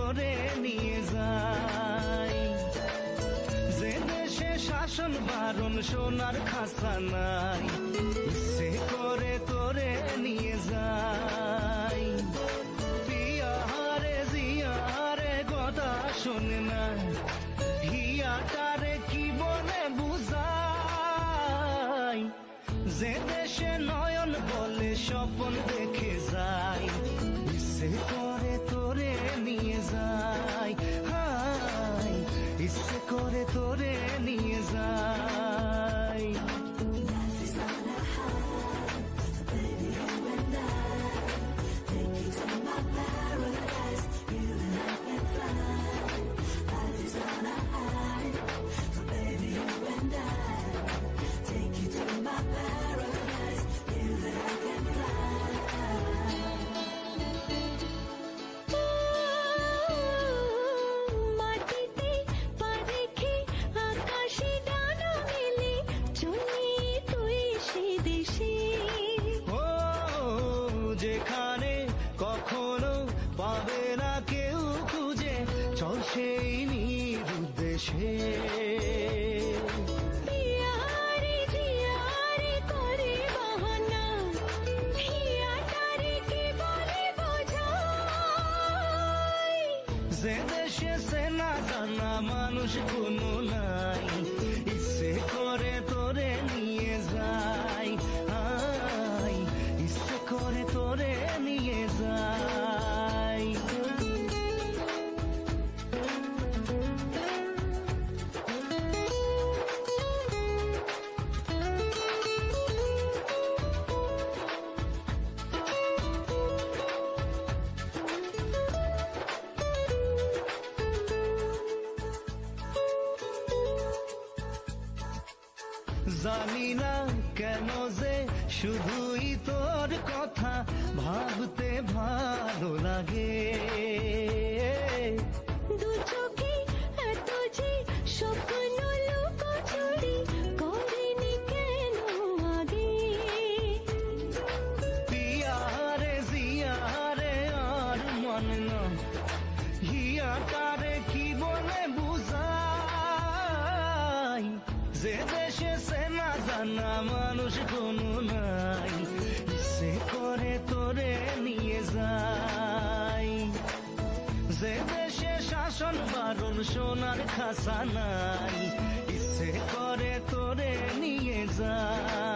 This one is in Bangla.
তোরে নিয়ে যাই। যে দেশে শাসন বারণ সোনার খাসা নাই, ইচ্ছে করে তোরে নিয়ে যাই। পিয়ারে জিয়ারে কথা শোনে না, হিয়াটারে কি বলে বুঝাই। যে দেশে নয়ন বলে স্বপ্ন দেখে যাই, ইচ্ছে করে তোরে নিয়ে যাই। হাই, ইচ্ছে করে তোরে নিয়ে যাই। যেখানে কখনো পাবে না কেউ খুঁজে, চল সেই নিরুদ্দেশে। যে দেশে সেনা জানা মানুষ কোনো নাই, ইচ্ছে করে তোরে নিয়ে যাই। আই, ইচ্ছে করে তোরে নিয়ে যাই। জানি না কেন যে শুধুই তোর কথা ভাবতে ভালো লাগে। দু চোখে এত যে স্বপ্ন লুকোচুরি করেনি কেন আগে। পিয়ারে জিয়ারে আর মন না, হিয়াটারে কি বলে বুঝাই। যে দেশে সেনা জানা মানুষ কোনো নাই, ইচ্ছে করে তোরে নিয়ে যাই। যে দেশে শাসন বারণ সোনার খাসা নাই, ইচ্ছে করে তোরে নিয়ে যাই।